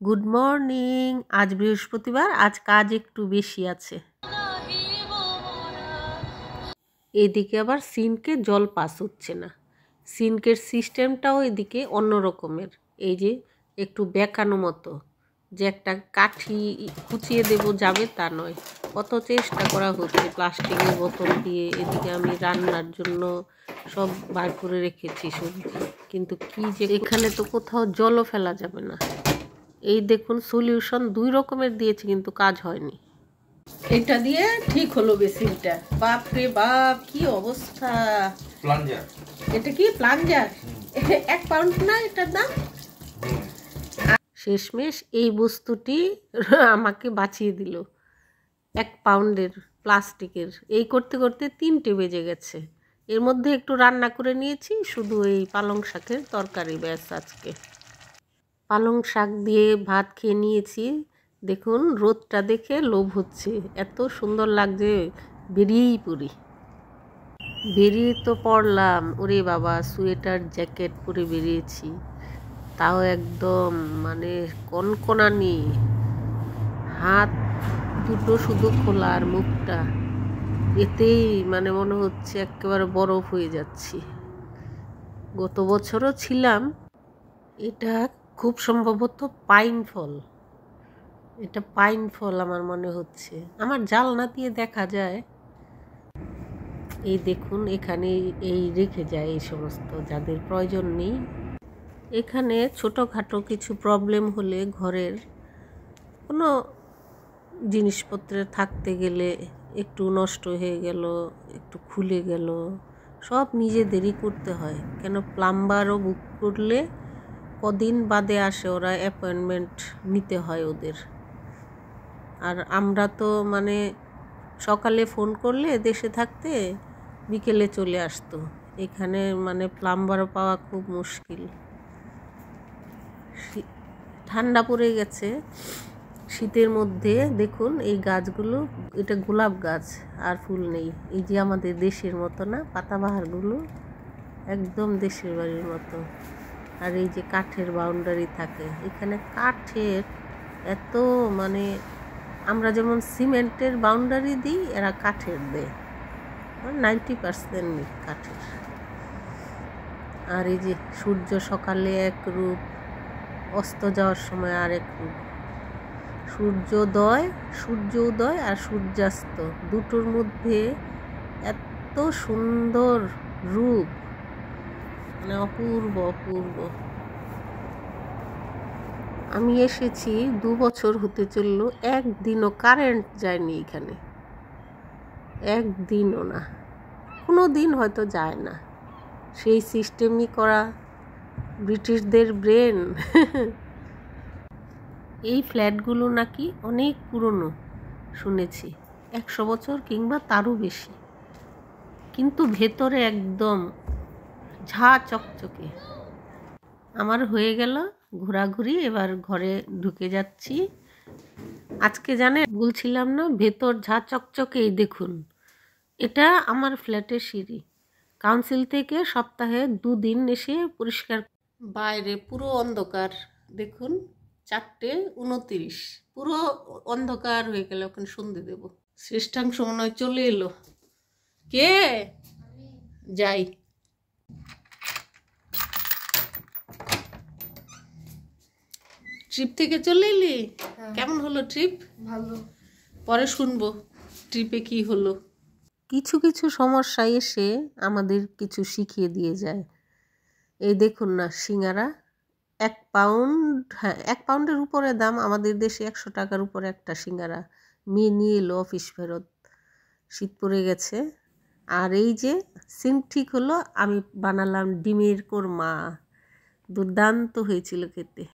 Good morning. আজ বৃহস্পতিবার, আজ কাজ একটু বেশি আছে। এদিকে আবার সিনকে জল পাস হচ্ছে না। সিনকের সিস্টেমটাও এদিকে অন্য রকমের। এই যে একটু বেঁকানো মতো, যে একটা কাঠি কুচিয়ে দেব যাবে তা নয়। কত চেষ্টা করা হচ্ছে প্লাস্টিকের বোতল দিয়ে। এদিকে আমি রান্নার জন্য সব বার করে রেখেছি সবজি, কিন্তু কি যে এখানে তো কোথাও জলও ফেলা যাবে না। এই দেখুন সলিউশন দুই রকমের দিয়েছি, কিন্তু কাজ হয়নি। এটা দিয়ে ঠিক হলো বেসিনটা। বাপ রে বাপ, কি অবস্থা! প্লাঞ্জার। এটা কি প্লাঞ্জার? 1 পাউন্ড না এটার দাম? শেষমেশ এই বস্তুটি আমাকে বাঁচিয়ে দিল। 1 পাউন্ডের প্লাস্টিকের। এই করতে করতে 3টে বেজে গেছে। এর মধ্যে একটু রান্না করে নিয়েছি, শুধু এই পালং শাকের তরকারি ব্যাস আজকে। পালং শাক দিয়ে ভাত খেয়ে নিয়েছি। দেখুন রোদটা দেখে লোভ হচ্ছে, এত সুন্দর লাগছে। বেরিয়েই পড়ি। বেরিয়ে তো পড়লাম, ওরে বাবা, সোয়েটার জ্যাকেট পরে বেরিয়েছি, তাও একদম মানে কনকনানি। হাত দুটো শুধু খোলা, আর মুখটা এতেই মানে মনে হচ্ছে একেবারে বরফ হয়ে যাচ্ছি। গত বছরও ছিলাম। এটা খুব সম্ভবত পাইন ফল। এটা পাইন ফল আমার মনে হচ্ছে। আমার জানলা দিয়ে দেখা যায়। এই দেখুন এখানে এই রেখে যায় এই সমস্ত, যাদের প্রয়োজন নেই। এখানে ছোটোখাটো কিছু প্রবলেম হলে ঘরের কোনো জিনিসপত্রে থাকতে গেলে, একটু নষ্ট হয়ে গেল, একটু খুলে গেল, সব নিজেদেরই করতে হয়। কেন প্লাম্বারও বুক করলে কদিন বাদে আসে, ওরা অ্যাপয়েন্টমেন্ট নিতে হয় ওদের। আর আমরা তো মানে সকালে ফোন করলে দেশে থাকতে বিকেলে চলে আসতো। এখানে মানে প্লাম্বারও পাওয়া খুব মুশকিল। ঠান্ডা পড়ে গেছে শীতের মধ্যে। দেখুন এই গাছগুলো, এটা গোলাপ গাছ, আর ফুল নেই। এই যে আমাদের দেশের মতো না, পাতাবাহারগুলো একদম দেশের বাড়ির মতো। আর এই যে কাঠের বাউন্ডারি থাকে, এখানে কাঠের এত মানে, আমরা যেমন সিমেন্টের বাউন্ডারি দিই, এরা কাঠের দেয়। 90% কাঠের। আর এই যে সূর্য সকালে এক রূপ, অস্ত যাওয়ার সময় আরেক রূপ। সূর্য উদয় আর সূর্যাস্ত দুটোর মধ্যে এত সুন্দর রূপ, মানে অপূর্ব অপূর্ব। আমি এসেছি 2 বছর হতে চলল, একদিনও কারেন্ট যায়নি এখানে, একদিনও না। কোনো দিন হয়তো যায় না। সেই সিস্টেমই করা ব্রিটিশদের ব্রেন। এই ফ্ল্যাটগুলো নাকি অনেক পুরনো শুনেছি, 100 বছর কিংবা তারও বেশি, কিন্তু ভেতরে একদম ঝা চকচকে। আমার হয়ে গেল ঘোরাঘুরি, এবার ঘরে ঢুকে যাচ্ছি। আজকে বলছিলাম না ভেতর ঝা চকচকেই। দেখুন এটা আমার ফ্ল্যাটের সিঁড়ি। কাউন্সিল থেকে সপ্তাহে 2 দিন এসে পরিষ্কার। বাইরে পুরো অন্ধকার, দেখুন 4:29, পুরো অন্ধকার হয়ে গেল। ওখানে সন্ধে দেব। শ্রেষ্ঠাংশ মনে হয় চলে এলো। কে? যাই। ট্রিপ থেকে চলে এলি? কেমন হলো ট্রিপ? ভালো। পরে শুনবো ট্রিপে কি হলো। কিছু কিছু সমস্যা এসে আমাদের কিছু শিখিয়ে দিয়ে যায়। এই দেখুন না, সিঙ্গারা 1 পাউন্ড, হ্যাঁ 1 পাউন্ডের উপরে দাম। আমাদের দেশে 100 টাকার উপরে একটা সিঙ্গারা। মেয়ে নিয়ে এলো অফিস ফেরত, শীত পড়ে গেছে। আর এই যে সিঙ্ক ঠিক হলো, আমি বানালাম ডিমের কোরমা, দুর্দান্ত হয়েছিল খেতে।